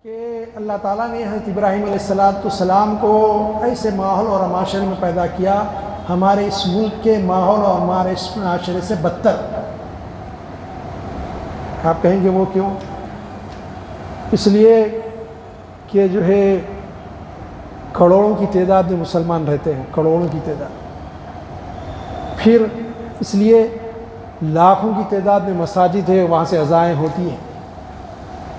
کہ اللہ تعالیٰ نے حضرت ابراہیم علیہ السلام کو ایسے ماحول اور معاشرے میں پیدا کیا ہمارے اس ملک کے ماحول اور ہمارے اس معاشرے سے بدتر۔ آپ کہیں گے وہ کیوں؟ اس لیے کہ جو ہے کروڑوں کی تعداد میں مسلمان رہتے ہیں، کروڑوں کی تعداد، پھر اس لیے لاکھوں کی تعداد میں مساجد ہے، وہاں سے اذانیں ہوتی ہیں،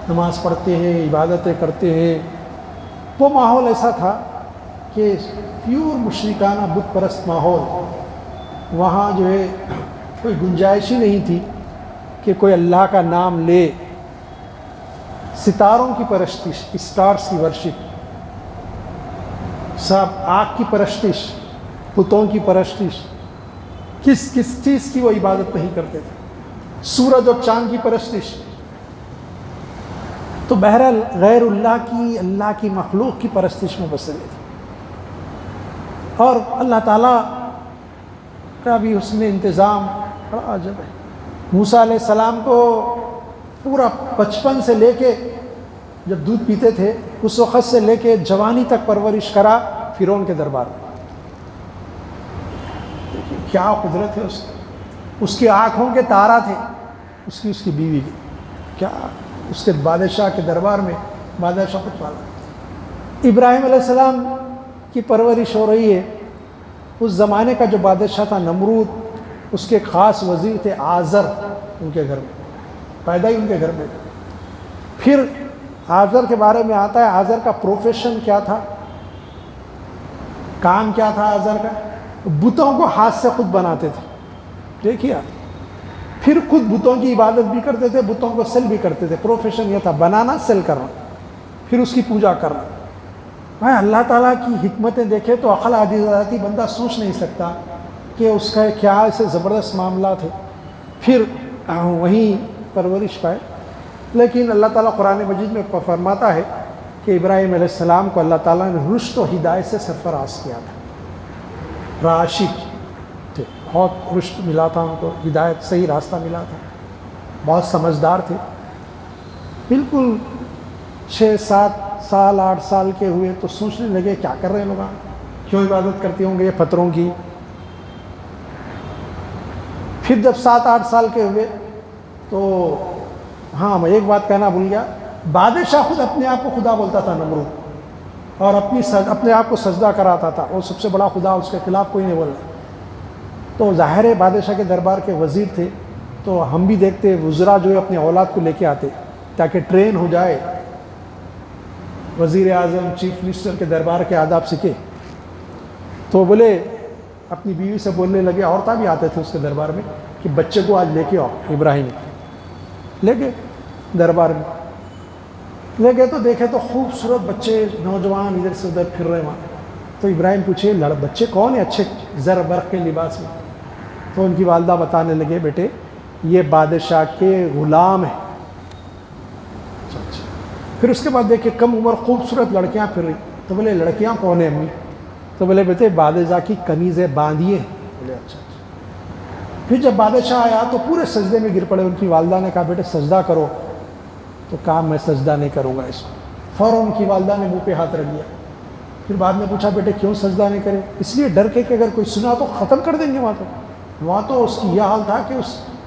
نماز پڑھتے ہیں، عبادتیں کرتے ہیں۔ وہ ماحول ایسا تھا کہ پیور مشرکانہ بت پرست ماحول، وہاں جو ہے کوئی گنجائش ہی نہیں تھی کہ کوئی اللہ کا نام لے۔ ستاروں کی پرستش، اسٹارز کی ورشپ، سب آگ کی پرستش، بتوں کی پرستش، کس چیز کی وہ عبادت نہیں کرتے تھے، سورج اور چاند کی پرستش۔ تو بہرحال غیر اللہ کی مخلوق کی پرستش میں بسے ہوئے تھے، اور اللہ تعالیٰ کا بھی اس نے انتظام بڑا عجب ہے۔ موسیٰ علیہ السلام کو پورا بچپن سے لے کے جب دودھ پیتے تھے اس وقت سے لے کے جوانی تک پرورش کرا فرعون کے دربار میں۔ کیا قدرت ہے اس کی آنکھوں کے تارا تھے، اس کی بیوی کی، کیا اس کے بادشاہ کے دربار میں بادشاہ کچھ والا۔ ابراہیم علیہ السلام کی پرورش ہو رہی ہے۔ اس زمانے کا جو بادشاہ تھا نمرود، اس کے خاص وزیر تھے آزر، ان کے گھر میں پیدا ہی ان کے گھر میں۔ پھر آزر کے بارے میں آتا ہے، آزر کا پروفیشن کیا تھا، کام کیا تھا آزر کا؟ بتوں کو ہاتھ سے خود بناتے تھے، دیکھیے آپ، پھر خود بتوں کی عبادت بھی کرتے تھے، بتوں کو سیل بھی کرتے تھے۔ پروفیشن یہ تھا، بنانا، سیل کرنا، پھر اس کی پوجا کرنا۔ بھائی اللہ تعالیٰ کی حکمتیں دیکھے تو عقل عاجز ہو جاتی، بندہ سوچ نہیں سکتا کہ اس کا کیا ایسے زبردست معاملات ہے۔ پھر وہیں پرورش پائے۔ لیکن اللہ تعالیٰ قرآن مجید میں فرماتا ہے کہ ابراہیم علیہ السلام کو اللہ تعالیٰ نے رشد و ہدایت سے سرفراز کیا تھا، راشد تھے، بہت رشد ملا تھا ان کو، ہدایت، صحیح راستہ ملا تھا، بہت سمجھدار تھے۔ بالکل 6-7 سال 8 سال کے ہوئے تو سوچنے لگے کیا کر رہے ہیں لوگ، کیوں عبادت کرتے ہوں گے یہ پتھروں کی۔ پھر جب 7-8 سال کے ہوئے تو ہاں میں ایک بات کہنا بھول گیا، بادشاہ خود اپنے آپ کو خدا بولتا تھا نمرود، اور اپنے آپ کو سجدہ کراتا تھا، وہ سب سے بڑا خدا، اس کے خلاف کوئی نہیں بول رہا۔ تو ظاہر ہے بادشاہ کے دربار کے وزیر تھے، تو ہم بھی دیکھتے وزراء جو ہے اپنے اولاد کو لے کے آتے تاکہ ٹرین ہو جائے، وزیر اعظم، چیف منسٹر کے دربار کے آداب سیکھے۔ تو بولے اپنی بیوی سے بولنے لگے، عورتیں بھی آتے تھے اس کے دربار میں، کہ بچے کو آج لے کے آؤ، ابراہیم لے گئے دربار میں، لے گئے تو دیکھے تو خوبصورت بچے، نوجوان ادھر سے ادھر پھر رہے وہاں۔ تو ابراہیم پوچھے بچے کون ہیں اچھے زر برق کے لباس میں؟ تو ان کی والدہ بتانے لگے، بیٹے یہ بادشاہ کے غلام ہیں۔ پھر اس کے بعد دیکھے کم عمر خوبصورت لڑکیاں پھر رہی، تو بولے لڑکیاں کون ہیں امی؟ تو بولے بیٹے بادشاہ کی کنیزیں باندھیے۔ بولے اچھا۔ پھر جب بادشاہ آیا تو پورے سجدے میں گر پڑے۔ ان کی والدہ نے کہا بیٹے سجدہ کرو، تو کہا میں سجدہ نہیں کروں گا اس کو۔ فوراً ان کی والدہ نے منہ پہ ہاتھ رکھ دیا۔ پھر بعد میں پوچھا بیٹے کیوں سجدہ نہیں کرے؟ اس لیے ڈر کے کہ اگر کوئی سنا تو ختم کر دیں گے وہاں تو اس کی یہ حال تھا کہ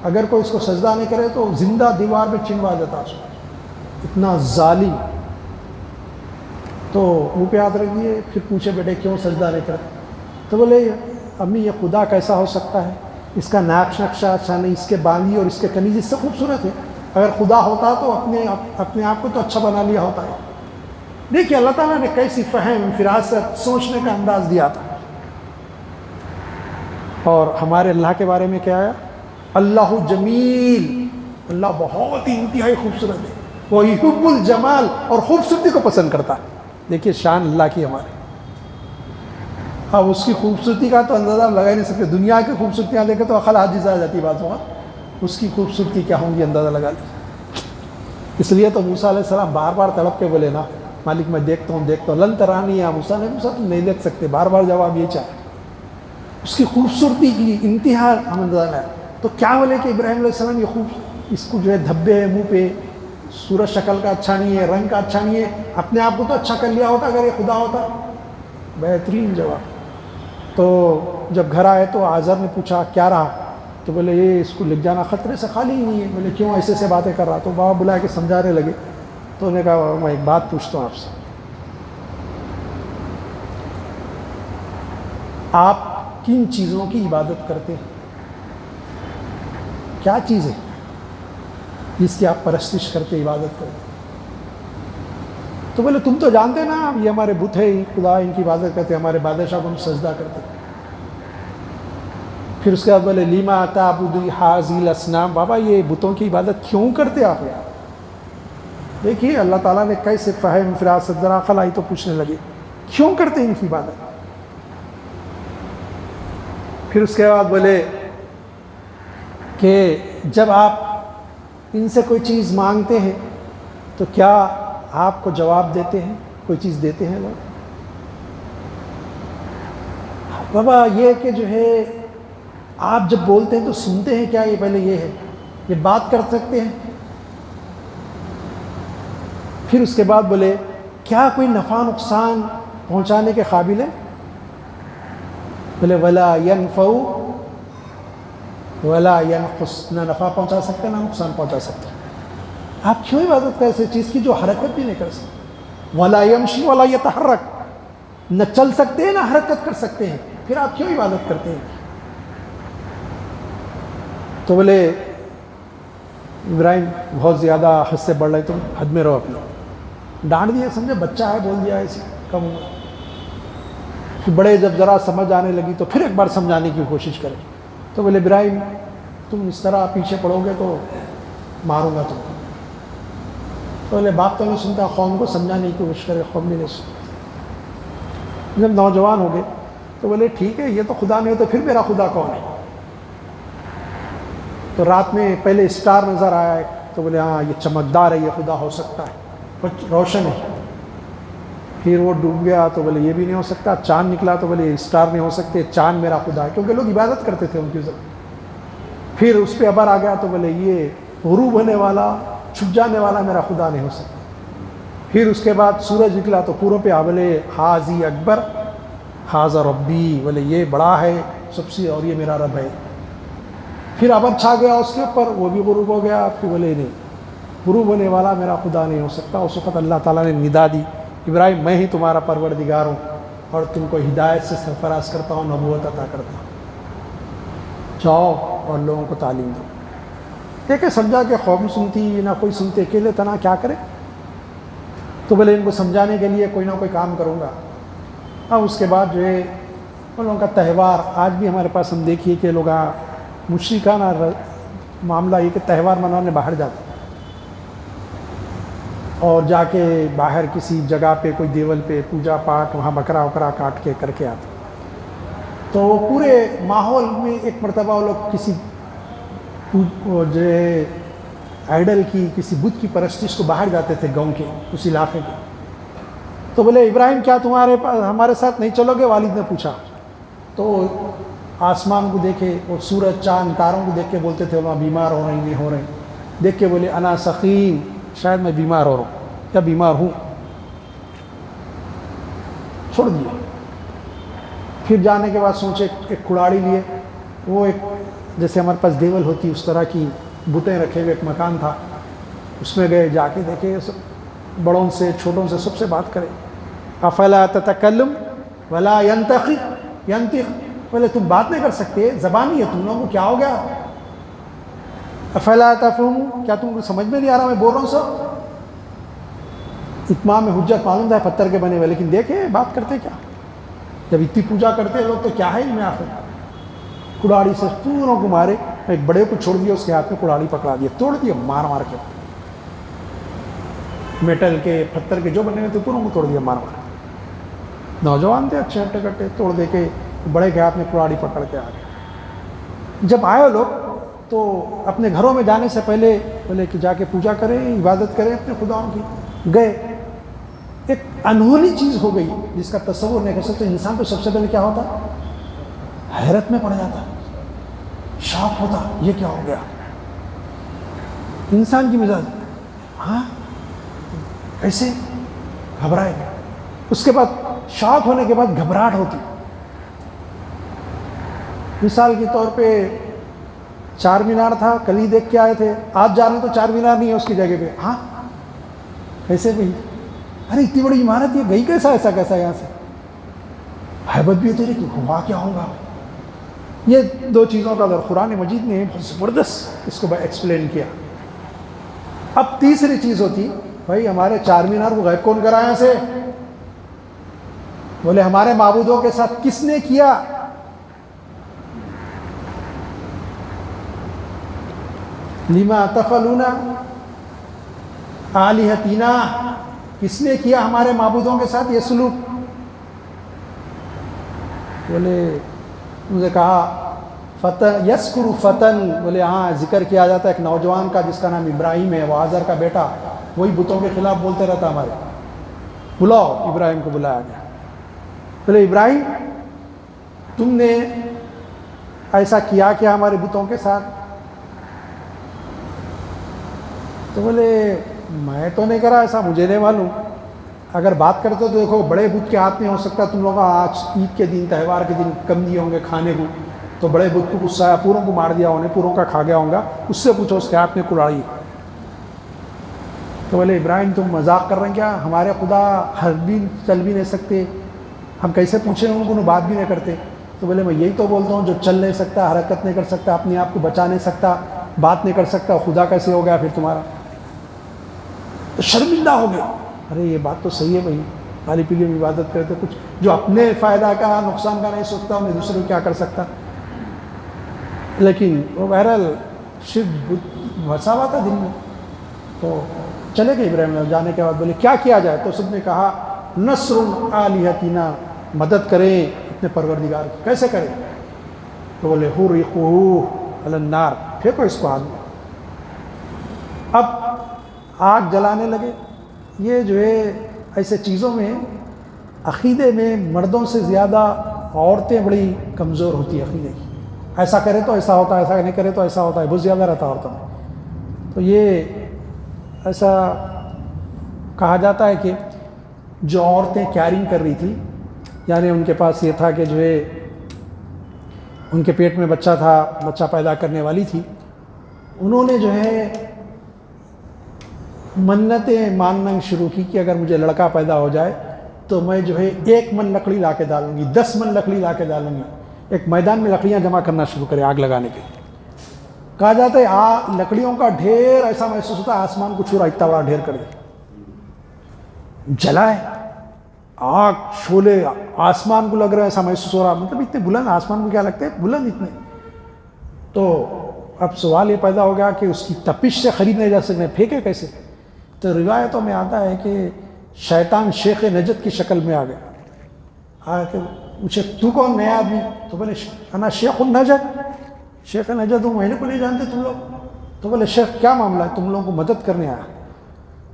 اگر کوئی اس کو سجدہ نہیں کرے تو زندہ دیوار میں چنوا دیتا اس کو، اتنا ظالم۔ تو منہ پہ ہاتھ رکھ دیے۔ پھر پوچھے بیٹے کیوں سجدہ نہیں کرے؟ تو بولے امی یہ خدا کیسا ہو سکتا ہے، اس کا نقشہ اچھا نہیں، اس کے باندھی اور اس کے کنیز اس سے خوبصورت ہے، اگر خدا ہوتا تو اپنے آپ کو تو اچھا بنا لیا ہوتا ہے۔ دیکھیے اللہ تعالیٰ نے کیسی فہم، فراست، سوچنے کا انداز دیا تھا۔ اور ہمارے اللہ کے بارے میں کیا ہے؟ اللہ جمیل، اللہ بہت ہی انتہائی خوبصورت ہے، وہ یحب الجمال، اور خوبصورتی کو پسند کرتا ہے۔ دیکھیے شان اللہ کی ہمارے، اب اس کی خوبصورتی کا تو اندازہ لگا ہی نہیں سکتے۔ دنیا کی خوبصورتیاں دیکھے تو عقل عاجز آ جاتی بات ہوا، اس کی خوبصورتی کیا ہوں گی اندازہ لگا لی۔ اس لیے تو موسیٰ علیہ السلام بار بار تڑپ کے بولے نا مالک میں دیکھتا ہوں لن ترانی، یا موسیٰ نے موسیٰ تم نہیں دیکھ سکتے، بار بار جواب یہ چاہے، اس کی خوبصورتی کی انتہا ہم اندازہ لگا۔ تو کیا بولے کہ ابراہیم علیہ السلام یہ اس کو جو ہے دھبے ہیں منہ پہ، صورت شکل کا اچھا نہیں ہے، رنگ کا اچھا نہیں ہے، اپنے آپ کو تو اچھا کر لیا ہوتا اگر یہ خدا ہوتا. بہترین جواب. تو جب گھر آئے تو آزر نے پوچھا کیا رہا؟ تو بولے یہ اس کو لکھ جانا خطرے سے خالی ہی نہیں ہے. بولے کیوں ایسے سے باتیں کر رہا؟ تو بابا بلا کے سمجھانے لگے. تو انہوں نے کہا میں ایک بات پوچھتا ہوں آپ سے، آپ کن چیزوں کی عبادت کرتے ہیں؟ کیا چیز ہے جس کی آپ پرستش کرتے عبادت کرتے؟ تو بولے تم تو جانتے نا یہ ہمارے بت ہے خدا، ان کی عبادت کرتے، ہمارے بادشاہ کو ہم سجدہ کرتے. پھر اس کے بعد بولے لیما تعبدی حاذی الاسنام، بابا یہ بتوں کی عبادت کیوں کرتے آپ؟ دیکھیے اللہ تعالیٰ نے کیسے فہم فراست ذرا عقل آئی تو پوچھنے لگے کیوں کرتے ہیں ان کی عبادت. پھر اس کے بعد بولے کہ جب آپ ان سے کوئی چیز مانگتے ہیں تو کیا آپ کو جواب دیتے ہیں، کوئی چیز دیتے ہیں لوگ؟ بابا یہ کہ جو ہے آپ جب بولتے ہیں تو سنتے ہیں کیا؟ یہ پہلے یہ ہے، یہ بات کر سکتے ہیں؟ پھر اس کے بعد بولے کیا کوئی نفع نقصان پہنچانے کے قابل ہے؟ بولے ولا ينفع ولا ينقص، نہ نفع پہنچا سکتے نہ نقصان پہنچا سکتے. آپ کیوں عبادت کرتے ایسے چیز کی جو حرکت بھی نہیں کر سکتے؟ ولا يمشي ولا يتحرك، نہ چل سکتے ہیں نہ حرکت کر سکتے ہیں، پھر آپ کیوں عبادت کرتے ہیں؟ تو بولے ابراہیم بہت زیادہ حد سے بڑھ رہے، تم حد میں رہو. اپنا ڈانٹ دیا، سمجھے بچہ ہے بول دیا ایسے کم عمر. پھر بڑے جب ذرا سمجھ آنے لگی تو پھر ایک بار سمجھانے کی کوشش کرے. تو بولے ابراہیم تم اس طرح پیچھے پڑو گے تو ماروں گا تم کو. تو بولے باپ تو نہیں سنتا، قوم کو سمجھانے کی کوشش کرے، قوم بھی نہیں سنتا. جب نوجوان ہو گئے تو بولے ٹھیک ہے یہ تو خدا نہیں ہوتا، پھر میرا خدا کون ہے؟ تو رات میں پہلے اسٹار نظر آیا ہے تو بولے ہاں یہ چمکدار ہے، یہ خدا ہو سکتا ہے، کچھ روشن ہے. پھر وہ ڈوب گیا تو بولے یہ بھی نہیں ہو سکتا. چاند نکلا تو بولے اسٹار نہیں ہو سکتے، چاند میرا خدا ہے، کیونکہ لوگ عبادت کرتے تھے ان کی ضرورت. پھر اس پہ ابر آ گیا تو بولے یہ غروب ہونے والا چھپ جانے والا میرا خدا نہیں ہو سکتا. پھر اس کے بعد سورج نکلا تو پوروں پہ بولے حاذی اکبر حاذا ربی، بولے یہ بڑا ہے سب سے اور یہ میرا رب ہے. پھر ابر چھا گیا اس کے اوپر، وہ بھی غروب ہو گیا. پھر بولے نہیں غروب ہونے والا میرا خدا نہیں ہو سکتا. اس وقت اللہ تعالیٰ نے ندا دی ابراہیم میں ہی تمہارا پروردگار ہوں اور تم کو ہدایت سے سرفراز کرتا ہوں، نبوت عطا کرتا ہوں، جاؤ اور لوگوں کو تعلیم دو. دیکھیں سمجھا کہ قوم سنتی نہ کوئی سنتے، اکیلے تنہا کیا کرے. تو بولے ان کو سمجھانے کے لیے کوئی نہ کوئی کام کروں گا. اب اس کے بعد جو ہے ان لوگوں کا تہوار آج بھی ہمارے پاس ہم دیکھیے کہ لوگ مشرکانہ معاملہ یہ کہ تہوار منانے باہر جاتے اور جا کے باہر کسی جگہ پہ کوئی دیول پہ پوجا پاٹ وہاں بکرا وکرا کاٹ کے کر کے آتے. تو پورے ماحول میں ایک مرتبہ وہ لوگ کسی جو ہے آئیڈل کی کسی بت کی پرستش کو باہر جاتے تھے گاؤں کے اس علاقے کے. تو بولے ابراہیم کیا تمہارے پاس ہمارے ساتھ نہیں چلو گے؟ والد نے پوچھا. تو آسمان کو دیکھے اور سورج چاند تاروں کو دیکھ کے بولتے تھے وہاں بیمار ہو رہے نہیں ہو رہے. دیکھ کے بولے انا سقیم، شاید میں بیمار ہو رہا ہوں یا بیمار ہوں. چھوڑ دیا. پھر جانے کے بعد سوچے ایک کڑاڑی لیے، وہ ایک جیسے ہمارے پاس دیول ہوتی اس طرح کی بتیں رکھے ہوئے ایک مکان تھا، اس میں گئے. جا کے دیکھے سب بڑوں سے چھوٹوں سے سب سے بات کرے. افلا تتکلم ولا ینطق، بولے تم بات نہیں کر سکتے، زبان نہیں ہے تم لوگوں کو، کیا ہو گیا؟ افلا تفہمون، کیا تم کو سمجھ میں نہیں آ رہا میں بول رہا ہوں؟ سب اتمام حجت معلوم تھا پتھر کے بنے ہوئے، لیکن دیکھے بات کرتے کیا. جب اتنی پوجا کرتے لوگ تو کیا ہے ان میں آخر. کڑاڑی سے پوروں کو مارے. ایک بڑے کو چھوڑ دیا، اس کے ہاتھ میں کڑاڑی پکڑا دیا، توڑ دیا مار مار کے. میٹل کے پتھر کے جو بنے ہوئے تھے پوروں کو توڑ دیا مار مار. نوجوان تھے اچھے ہٹے کٹے، توڑ دے کے بڑے کے ہاتھ میں کڑاڑی پکڑ کے آ گئے. جب آئے لوگ تو اپنے گھروں میں جانے سے پہلے بولے کہ جا کے پوجا کریں، عبادت کریں اپنے خداؤں کی. گئے، ایک انہونی چیز ہو گئی جس کا تصور نہیں کر سکتے. انسان تو سب سے پہلے کیا ہوتا؟ حیرت میں پڑ جاتا، شاک ہوتا، یہ کیا ہو گیا. انسان کی مزاج ہاں ایسے گھبرائے گا. اس کے بعد شاک ہونے کے بعد گھبراہٹ ہوتی. مثال کے طور پہ چار مینار تھا, کل ہی دیکھ کے آئے تھے, آج جا رہے تو چار مینار نہیں ہے اس کی جگہ پہ. ہاں کیسے بھائی؟ ارے اتنی بڑی عمارت یہ گئی کیسا, ایسا کیسا یہاں سے؟ حیبت بھی ہوتی رہی کہ ہوا کیا ہوگا. یہ دو چیزوں کا اگر قرآن مجید نے بہت زبردست اس کو ایکسپلین کیا. اب تیسری چیز ہوتی, بھائی ہمارے چار مینار کو غائب کون کرا یہاں سے؟ بولے ہمارے معبودوں کے ساتھ کس نے کیا؟ لما تفعلون آلہتنا, کس نے کیا ہمارے معبودوں کے ساتھ یہ سلوک؟ بولے مجھے کہا فتن یذکر فتن, بولے ہاں ذکر کیا جاتا ہے ایک نوجوان کا جس کا نام ابراہیم ہے, وہ آزر کا بیٹا, وہی بتوں کے خلاف بولتے رہتا ہمارے. بلاؤ, ابراہیم کو بلایا گیا. بولے ابراہیم تم نے ایسا کیا کیا ہمارے بتوں کے ساتھ؟ تو بولے میں تو نہیں کرا ایسا, مجھے نہیں معلوم. اگر بات کرتے تو دیکھو بڑے بت کے ہاتھ میں ہو سکتا, تم لوگوں کا آج عید کے دن تہوار کے دن کم دیے ہوں گے کھانے کو, تو بڑے بت کو غصہ آیا, پوروں کو مار دیا انہیں, پوروں کا کھا گیا ہوں گا, اس سے پوچھو اس کے ہاتھ میں کلاڑی. تو بولے ابراہیم تم مذاق کر رہے ہیں کیا؟ ہمارے خدا ہر بھی چل بھی نہیں سکتے, ہم کیسے پوچھیں ان کو, بات بھی نہیں کرتے. تو بولے میں یہی تو بولتا ہوں, جو چل نہیں سکتا, حرکت نہیں کر سکتا, اپنے آپ کو بچا نہیں سکتا, بات نہیں کر سکتا, خدا کیسے ہو گیا پھر تمہارا؟ تو شرمندہ ہو گیا. ارے یہ بات تو صحیح ہے بھائی, پالی پیلی میں عبادت کرتے, کچھ جو اپنے فائدہ کا نقصان کا نہیں سوچتا انہیں دوسرے کو کیا کر سکتا. لیکن وہ بہرحال شرک وسا ہوا تھا دل میں. تو چلے گئے ابراہیم, جانے کے بعد بولے کیا کیا جائے؟ تو سب نے کہا نصر آلہتنا, مدد کریں اپنے پروردگار کی. کیسے کریں؟ تو بولے حرقوہ علی النار, پھینکو اس کو آگ میں. اب آگ جلانے لگے. یہ جو ہے ایسے چیزوں میں عقیدے میں مردوں سے زیادہ عورتیں بڑی کمزور ہوتی ہیں عقیدے کی. ایسا کرے تو ایسا ہوتا ہے, ایسا نہیں کرے تو ایسا ہوتا ہے, بہت زیادہ رہتا عورتوں میں. تو یہ ایسا کہا جاتا ہے کہ جو عورتیں کیئرنگ کر رہی تھی, یعنی ان کے پاس یہ تھا کہ جو ہے ان کے پیٹ میں بچہ تھا, بچہ پیدا کرنے والی تھی, انہوں نے جو ہے منتیں ماننا شروع کی کہ اگر مجھے لڑکا پیدا ہو جائے تو میں جو ہے 1 من لکڑی لا کے ڈالوں گی, 10 من لکڑی لا کے ڈالوں گی. ایک میدان میں لکڑیاں جمع کرنا شروع کرے آگ لگانے کے. کہا جاتا ہے لکڑیوں کا ڈھیر ایسا محسوس ہوتا ہے آسمان کو چھو رہا, اتنا بڑا ڈھیر کر دے, جلائے آگ شولے آسمان کو لگ رہا ہے, ایسا محسوس ہو رہا, مطلب اتنے بلند, آسمان کو کیا لگتے ہیں بلند اتنے. تو اب سوال یہ پیدا ہو گیا کہ اس کی تپش سے خرید نہیں جا سکتے, پھینکے کیسے؟ تو روایتوں میں آتا ہے کہ شیطان شیخ نجد کی شکل میں آ گیا, آ کے پوچھے تو کون نیا آدمی؟ تو بولے انا شیخ النجد, شیخ نجد ہوں, میں کو نہیں جانتے تم لوگ. تو بولے شیخ کیا معاملہ ہے, تم لوگوں کو مدد کرنے آیا.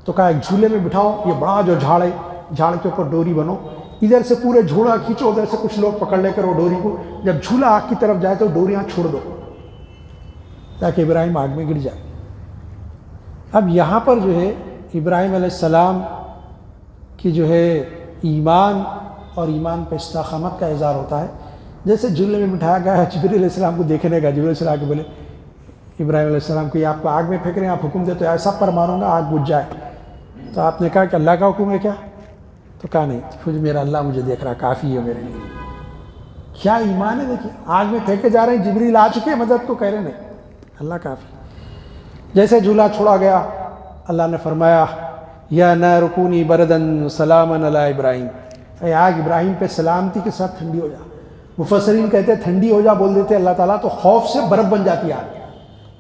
تو کہا ایک جھولے میں بٹھاؤ, یہ بڑا جو جھاڑ ہے, جھاڑ کے اوپر ڈوری بنو, ادھر سے پورے جھولا کھینچو, ادھر سے کچھ لوگ پکڑ لے کر وہ ڈوری کو, جب جھولا آگ کی طرف جائے تو ڈوریاں چھوڑ دو تاکہ ابراہیم آگ میں گر جائے. اب یہاں پر جو ہے ابراہیم علیہ السلام کی جو ہے ایمان اور ایمان پہ استقامت کا اظہار ہوتا ہے. جیسے جھولے میں بٹھایا گیا ہے, جبریل علیہ السلام کو دیکھنے کا, جبریل علیہ السلام کے بولے ابراہیم علیہ السلام کو یہ آپ کو آگ میں پھینک رہے ہیں, آپ حکم دے تو ایسا پر ماروں گا آگ بجھ جائے. تو آپ نے کہا کہ اللہ کا حکم ہے کیا؟ تو کہا نہیں, پھر میرا اللہ مجھے دیکھ رہا, کافی ہے میرے لیے. کیا ایمان ہے, دیکھیے آگ میں پھینکے جا رہے ہیں, جبریل آ چکے مدد کو, کہہ رہے نہیں اللہ کافی. جیسے جھولا چھوڑا گیا, اللہ نے فرمایا یا نار کونی بردن سلاما علی ابراہیم, اے آگ ابراہیم پہ سلامتی کے ساتھ ٹھنڈی ہو جا. مفسرین کہتے ہیں ٹھنڈی ہو جا بول دیتے اللہ تعالیٰ تو خوف سے برف بن جاتی ہے آگ.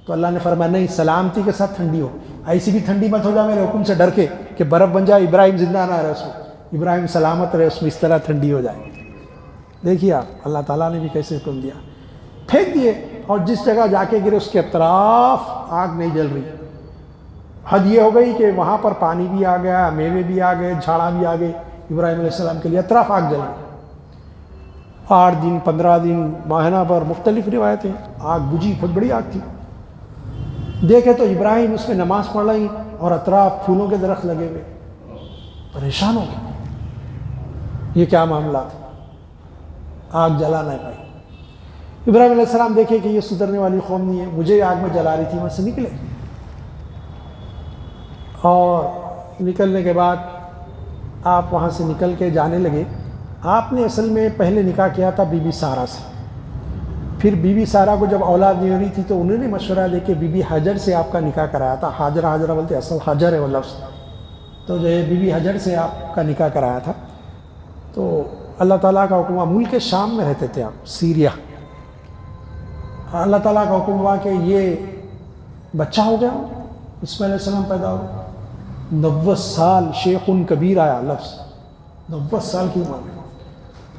تو اللہ نے فرمایا نہیں, سلامتی کے ساتھ ٹھنڈی ہو, ایسی بھی ٹھنڈی مت ہو جا میرے حکم سے ڈر کے کہ برف بن جائے, ابراہیم زندہ نہ رہے اس میں, ابراہیم سلامت رہے اس میں, اس طرح ٹھنڈی ہو جائے. دیکھیے آپ اللہ تعالیٰ نے بھی کیسے حکم دیا, پھینک دیے, اور جس جگہ جا کے گرے اس کے اطراف آگ نہیں جل رہی. حد یہ ہو گئی کہ وہاں پر پانی بھی آ گیا, میوے بھی آ گئے, جھاڑا بھی آ گئے, ابراہیم علیہ السلام کے لیے اطراف آگ جل گئی. 8 دن 15 دن ماہانہ پر مختلف روایتیں, آگ بجھی, بہت بڑی آگ تھی. دیکھے تو ابراہیم اس میں نماز پڑھ رہی, اور اطراف پھولوں کے درخت لگے ہوئے، پریشان ہو گئے، یہ کیا معاملہ تھا، آگ جلا نہ پائی۔ ابراہیم علیہ السلام دیکھے کہ یہ سدھرنے والی قوم نہیں ہے، مجھے آگ میں جلا رہی تھی، وہاں سے نکلے، اور نکلنے کے بعد آپ وہاں سے نکل کے جانے لگے۔ آپ نے اصل میں پہلے نکاح کیا تھا بی بی سارہ سے، پھر بی بی سارہ کو جب اولاد نہیں ہو رہی تھی تو انہوں نے مشورہ دے کے بی بی حجر سے آپ کا نکاح کرایا تھا۔ حاجرہ بولتے، اصل حجر ہے وہ لفظ، تو جو ہے بی بی حجر سے آپ کا نکاح کرایا تھا۔ تو اللہ تعالیٰ کا حکم ہوا، ملک شام میں رہتے تھے آپ، سیریا، اللہ تعالیٰ کا حکم ہوا کہ یہ بچہ ہو گیا، اسماعیل علیہ السلام پیدا ہو، 90 سال، شیخ کبیر آیا لفظ، 90 سال کی عمر میں،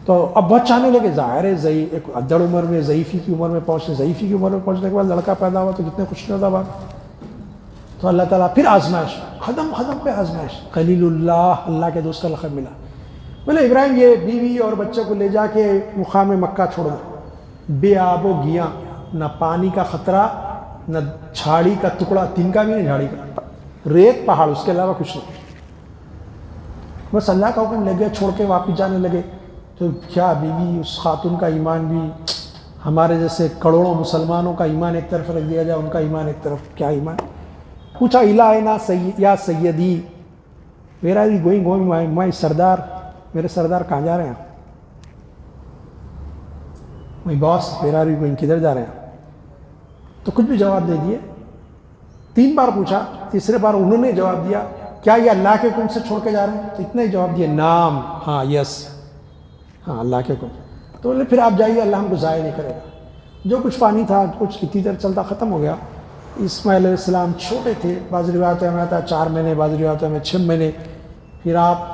تو اب بچہ آنے لگے، ظاہر ہے ایک ادڑ عمر میں، ضعیفی کی عمر میں پہنچنے کے بعد لڑکا پیدا ہوا تو کتنے خوش نظر بات۔ تو اللہ تعالیٰ پھر آزمائش، ختم پہ آزمائش، خلیل اللہ کے دوست کا لقب ملا۔ بولے ابراہیم یہ بیوی اور بچے کو لے جا کے مقام مکہ چھوڑ دو، بے آب و گیاں، نہ پانی کا خطرہ، نہ جھاڑی کا ٹکڑا، تنکا بھی نہیں جھاڑی کا، ریت پہاڑ، اس کے علاوہ کچھ نہیں۔ بس اللہ کا حکم لے گئے، چھوڑ کے واپس جانے لگے۔ تو کیا بیوی، اس خاتون کا ایمان بھی ہمارے جیسے کروڑوں مسلمانوں کا ایمان ایک طرف رکھ دیا جائے، ان کا ایمان ایک طرف، کیا ایمان۔ پوچھا الہنا یا سیدی، ویئر آر یو گوئنگ مائی سردار، میرے سردار کہاں جا رہے ہیں، مائی باس ویئر آر یو گوئنگ، کدھر جا رہے ہیں؟ تو کچھ بھی جواب دے دیے۔ 3 بار پوچھا، تیسرے بار انہوں نے جواب دیا، کیا یہ اللہ کے حکم سے چھوڑ کے جا رہے ہیں؟ تو اتنا ہی جواب دیا، نام، ہاں، یس، ہاں اللہ کے حکم۔ تو بولے پھر آپ جائیے، اللہ ہم کو ضائع نہیں کرے گا۔ جو کچھ پانی تھا، کچھ کتنی دیر چلتا، ختم ہو گیا۔ اسماعیل علیہ السلام چھوٹے تھے، بعض روایتوں میں آتا ہے 4 مہینے، بعض روایتوں میں 6 مہینے۔ پھر آپ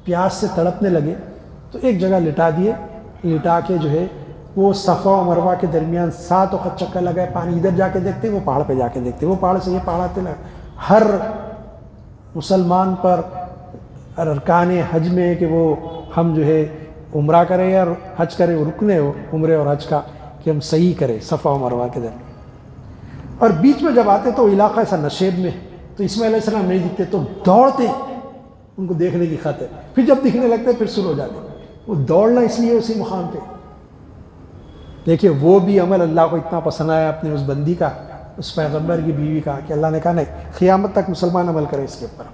پیاس سے تڑپنے لگے تو ایک جگہ لٹا دیے، لٹا کے جو ہے وہ صفا و مروہ کے درمیان 7 وقت چکر لگائے، پانی ادھر جا کے دیکھتے، وہ پہاڑ پہ جا کے دیکھتے، وہ پہاڑ سے یہ پہاڑ آتے لگے۔ ہر مسلمان پر ارکان حج میں ہے کہ وہ ہم جو ہے عمرہ کریں یا حج کریں، وہ رکنے ہو عمرے اور حج کا کہ ہم صحیح کریں صفا و مروہ کے درمیان۔ اور بیچ میں جب آتے تو علاقہ ایسا نشیب میں، تو اسماعیل علیہ السلام نہیں دکھتے تو دوڑتے ان کو دیکھنے کی خاطر، پھر جب دکھنے لگتے پھر شروع ہو جاتے۔ وہ دوڑنا اس لیے اسی مقام پہ، دیکھیے وہ بھی عمل اللہ کو اتنا پسند آیا اپنے اس بندی کا، اس پیغمبر کی بیوی کا، کہ اللہ نے کہا نہیں، قیامت تک مسلمان عمل کرے اس کے اوپر۔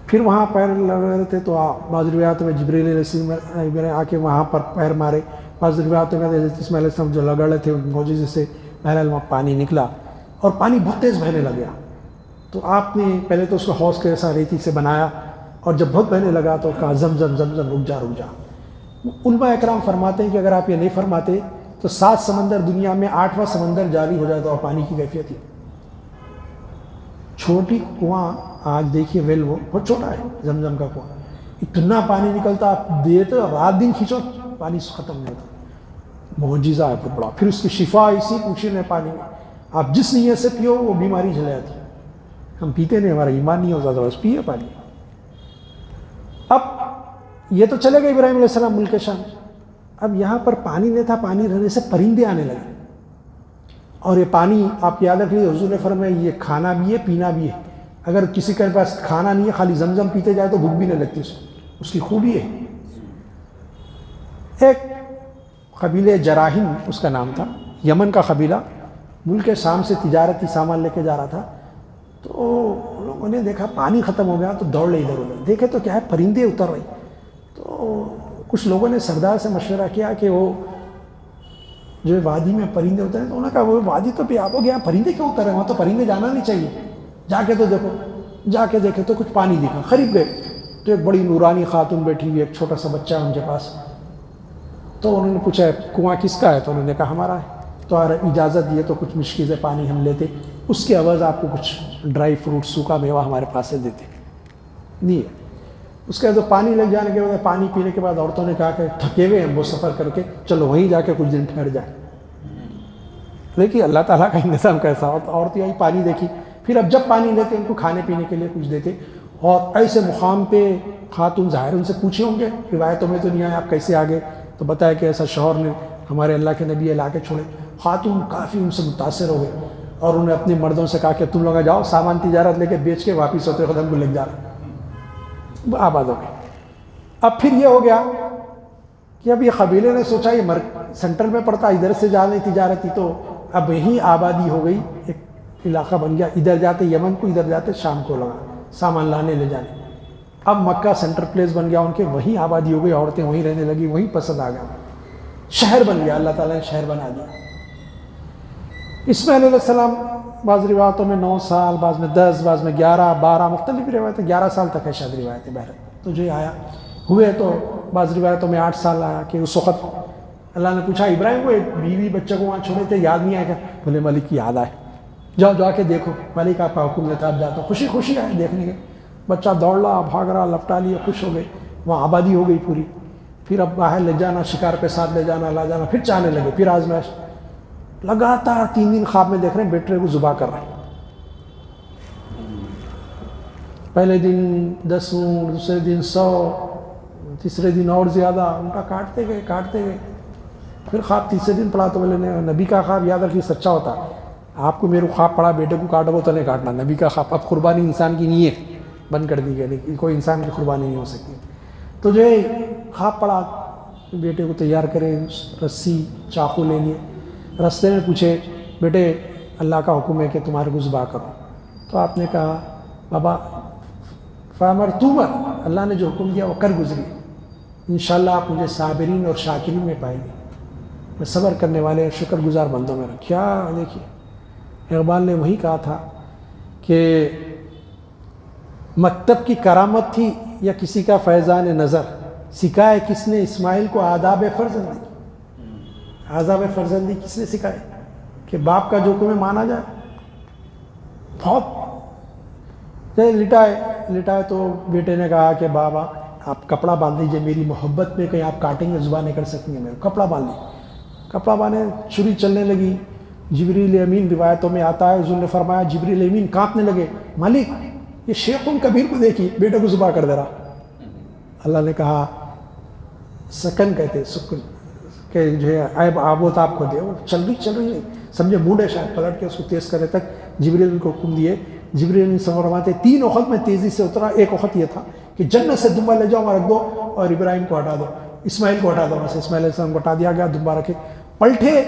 پھر وہاں پیر لگ رہے تھے تو بعض روایتوں میں جبریل علیہ السلام آ کے وہاں پر پیر مارے، بعض روایتوں میں اسماعیل علیہ السلام جو لگڑ رہے تھے ان معجزے سے بہرحال وہاں پانی نکلا اور پانی بہت تیز بہنے لگ گیا۔ تو آپ نے پہلے تو اس کو حوض کے ایسا ریتی سے بنایا، اور جب بہت بہنے لگا تو کہا زمزم زمزم، رک جا۔ علماء اکرام فرماتے ہیں کہ اگر آپ یہ نہیں فرماتے تو 7 سمندر دنیا میں 8واں سمندر جاری ہو جاتا اور پانی کی کیفیت ہی۔ چھوٹی کنواں آج دیکھیے ویل، وہ بہت چھوٹا ہے زمزم کا کنواں، اتنا پانی نکلتا، آپ دیتے رات دن کھینچو پانی ختم نہیں ہوتا، معجزہ ہے بہت بڑا۔ پھر اس کی شفا اسی پوچھنے میں پانی میں، آپ جس نیت سے پیو وہ بیماری چلے جاتی ہے۔ ہم پیتے نہیں، ہمارا ایمان نہیں ہوتا، بس پیے پانی۔ اب یہ تو چلے گئے ابراہیم علیہ السلام ملک شام، اب یہاں پر پانی نہیں تھا، پانی رہنے سے پرندے آنے لگے، اور یہ پانی آپ یاد رکھ لیجیے، حضور نے فرمایا یہ کھانا بھی ہے پینا بھی ہے۔ اگر کسی کے پاس کھانا نہیں ہے، خالی زمزم پیتے جائے تو بھوک بھی نہیں لگتی، اس کی خوبی ہے۔ ایک قبیلے جراحیم اس کا نام تھا، یمن کا قبیلہ، ملک شام سے تجارتی سامان لے کے جا رہا تھا، تو لوگوں نے دیکھا پانی ختم ہو گیا تو دوڑ لے ادھر ادھر، دیکھے تو کیا ہے پرندے اتر رہے۔ تو کچھ لوگوں نے سردار سے مشورہ کیا کہ وہ جو وادی میں پرندے اترے، تو انہوں نے کہا وہ وادی تو پہ آپ ہو گیا، پرندے کیوں اتر رہے ہیں، وہاں تو پرندے جانا نہیں چاہیے، جا کے تو دیکھو۔ جا کے دیکھے تو کچھ پانی دکھا، قریب گئے تو ایک بڑی نورانی خاتون بیٹھی ہوئی، ایک چھوٹا سا بچہ ہے ان کے پاس۔ تو انہوں نے پوچھا کنواں کس کا ہے، تو انہوں نے کہا ہمارا ہے۔ تو اجازت دیے تو کچھ مشکل سے پانی ہم لیتے، اس کے عوض آپ کو کچھ ڈرائی فروٹ، سوکھا میوہ ہمارے پاس سے دیتے نہیں ہے۔ اس کے بعد پانی لگ جانے کے بعد، پانی پینے کے بعد عورتوں نے کہا کہ تھکے ہوئے ہیں وہ سفر کر کے، چلو وہیں جا کے کچھ دن ٹھہر جائیں۔ دیکھیے اللہ تعالیٰ کا انتظام کیسا ہوتا، عورتیں یہی پانی دیکھی، پھر اب جب پانی لیتے ان کو کھانے پینے کے لیے کچھ دیتے۔ اور ایسے مقام پہ خاتون ظاہر ان سے پوچھے ہوں گے، روایتوں میں تو نہیں آئے آپ کیسے آگے، تو بتایا کہ ایسا شوہر نے ہمارے اللہ کے نبی لا کے چھوڑے۔ خاتون کافی ان سے متاثر ہو گئے، اور انہیں اپنے مردوں سے کہا کہ تم لوگ جاؤ سامان تجارت لے کے بیچ کے واپس ہوتے خود ہم کو لگ جا رہا، آباد ہو گئے۔ اب پھر یہ ہو گیا کہ اب یہ قبیلے نے سوچا یہ سینٹرل میں پڑتا، ادھر سے جانے تجارتی، تو اب یہیں آبادی ہو گئی، ایک علاقہ بن گیا، ادھر جاتے یمن کو، ادھر جاتے شام کو لگا سامان لانے لے جانے۔ اب مکہ سینٹر پلیس بن گیا ان کے، وہیں آبادی ہو گئی، عورتیں وہیں رہنے لگی، وہیں پسند آ گیا، شہر بن گیا، اللہ تعالیٰ نے شہر بنا دیا۔ اسماعیل علیہ السلام بعض روایتوں میں 9 سال، بعض میں 10، بعض میں 11، 12، مختلف روایتیں 11 سال تک ہے شاید روایتیں بہرحال، تو جو آیا ہوئے تو بعض روایتوں میں 8 سال آیا کہ اس وقت اللہ نے پوچھا ابراہیم کو ایک بیوی بچے کو وہاں چھوڑے تھے یاد نہیں آیا کیا؟ بولے ملک کی یاد آئے، جاؤ جا کے دیکھو، ملک آپ کا حکم لیتا اب جاتا ہوں، خوشی خوشی آئے دیکھنے کے، بچہ دوڑ رہا بھاگ رہا لپٹا لیا، خوش ہو گئے، وہاں آبادی ہو گئی پوری۔ پھر اب باہر لے جانا، شکار پہ ساتھ لے جانا لا جانا، پھر چاہنے لگے، پھر آزمائش لگاتار 3 دن خواب میں دیکھ رہے ہیں بیٹے کو ذبح کر رہے ہیں، پہلے دن 10 اونٹ، دوسرے دن 100، تیسرے دن اور زیادہ، ان کا کاٹتے گئے۔ پھر خواب تیسرے دن پڑھا تو بولے نبی کا خواب یاد رکھیے سچا ہوتا، آپ کو میرے خواب پڑھا بیٹے کو کاٹو گے تو نہیں کاٹنا، نبی کا خواب۔ اب قربانی انسان کی نہیں ہے، بند کر دی گئی، کوئی انسان کی قربانی نہیں ہو سکتی۔ تو جو ہے خواب پڑھا، بیٹے کو تیار کرے، رسی چاقو لے لیے، رستے میں پوچھے بیٹے اللہ کا حکم ہے کہ تمہارے کو ذبح کرو، تو آپ نے کہا بابا فامر تومر، اللہ نے جو حکم دیا وہ کر گزری، انشاءاللہ آپ مجھے صابرین اور شاکرین میں پائیں گے، میں صبر کرنے والے اور شکر گزار بندوں میں رکھ۔ کیا دیکھیے اقبال نے وہی کہا تھا کہ مکتب کی کرامت تھی یا کسی کا فیضان نظر، سکھائے کس نے اسماعیل کو آداب فرزندی، آداب فرزندی کس نے سکھائے کہ باپ کا جو حکم ہے مانا جائے۔ بہت لٹائے تو بیٹے نے کہا کہ بابا آپ کپڑا باندھ لیجیے، میری محبت میں کہیں آپ کاٹیں گے زبان نہیں کر سکیں گے، میرے کپڑا باندھ لیجیے۔ کپڑا باندھے، چھری چلنے لگی، جبریل امین روایتوں میں آتا ہے، حضور نے فرمایا جبریل امین کانپنے لگے، مالک یہ شیخ کبیر کو دیکھیے بیٹے کو ذبح کر دے رہا۔ اللہ نے کہا سکن کہتے سکن، کہ جو ہے عیب آبوت آپ کو دے، وہ چل رہی نہیں سمجھے، موڈ ہے شاید، پلٹ کے اس کو تیز کرنے تک جبریل ان کو حکم دیے۔ جبریل نے فرماتے 3 وقت میں تیزی سے اترا، ایک وقت یہ تھا کہ جنت سے دمبا لے جاؤ وہاں رکھ دو اور ابراہیم کو ہٹا دو، اسماعیل کو ہٹا دو، وہاں سے اسماعیل علیہ السلام کو ہٹا دیا گیا، دمبا رکھے، پلٹے،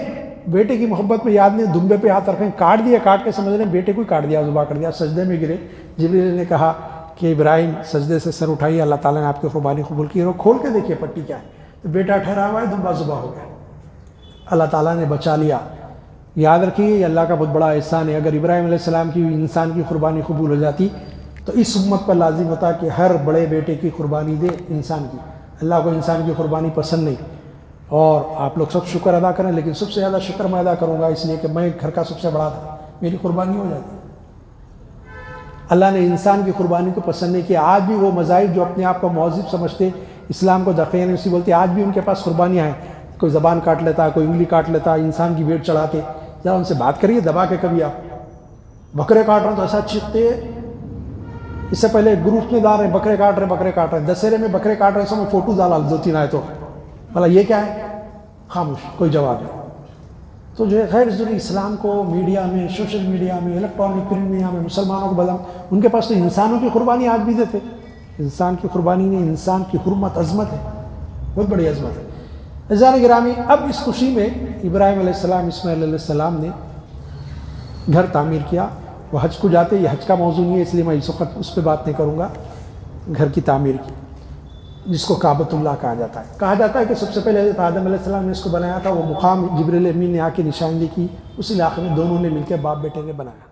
بیٹے کی محبت میں یاد نہیں، دمبے پہ ہاتھ رکھیں، کاٹ دیا، کاٹ کے سمجھ رہے ہیں بیٹے کو ہی کاٹ دیا، ذبح کر دیا، سجدے میں گرے۔ جبریل نے کہا کہ ابراہیم سجدے سے سر اٹھائیے، اللہ تعالیٰ نے آپ کی قربانی قبول کی، اور کھول کے دیکھیے پٹی کیا ہے، تو بیٹا ٹھہرا ہوا ہے، دمبا ذبح ہو گیا، اللہ تعالیٰ نے بچا لیا۔ یاد رکھیے یہ اللہ کا بہت بڑا احسان ہے، اگر ابراہیم علیہ السلام کی انسان کی قربانی قبول ہو جاتی تو اس امت پر لازم ہوتا کہ ہر بڑے بیٹے کی قربانی دے انسان کی۔ اللہ کو انسان کی قربانی پسند نہیں، اور آپ لوگ سب شکر ادا کریں، لیکن سب سے زیادہ شکر میں ادا کروں گا اس لیے کہ میں گھر کا سب سے بڑا تھا، میری قربانی ہو جاتی۔ اللہ نے انسان کی قربانی کو پسند نہیں کیا۔ آج بھی وہ مذاہب جو اپنے آپ کو مہذب سمجھتے، اسلام کو دقیقاً اسی بولتے، آج بھی ان کے پاس قربانیاں ہیں، کوئی زبان کاٹ لیتا ہے، کوئی انگلی کاٹ لیتا ہے، انسان کی بھیڑ چڑھاتے، ذرا ان سے بات کریے دبا کے کبھی، آپ بکرے کاٹ رہے ہیں تو ایسا چیختے، اس سے پہلے گروپ میں ڈال رہے ہیں بکرے کاٹ رہے ہیں، دسہرے میں بکرے کاٹ رہے ہیں، سب میں فوٹو ڈالا 2-3 آئے تو بھلا یہ کیا ہے، خاموش، کوئی جواب نہیں۔ تو جو ہے خیر ضروری اسلام کو میڈیا میں، سوشل میڈیا میں، الیکٹرانک پرنٹ میڈیا میں مسلمانوں کو بدم، ان کے پاس تو انسانوں کی قربانی آج بھی دیتے، انسان کی قربانی نہیں، انسان کی حرمت عظمت ہے، بہت بڑی عظمت ہے۔ عزیزان گرامی، اب اس خوشی میں ابراہیم علیہ السلام، اسماعیل علیہ السلام نے گھر تعمیر کیا، وہ حج کو جاتے، یہ حج کا موضوع نہیں ہے اس لیے میں اس وقت اس پہ بات نہیں کروں گا، گھر کی تعمیر کی جس کو کعبۃ اللہ کہا جاتا ہے کہ سب سے پہلے حضرت آدم علیہ السلام نے اس کو بنایا تھا، وہ مقام جبریل امین نے آ کے نشاندہی کی، اس علاقے میں دونوں نے مل کے باپ بیٹے نے بنایا۔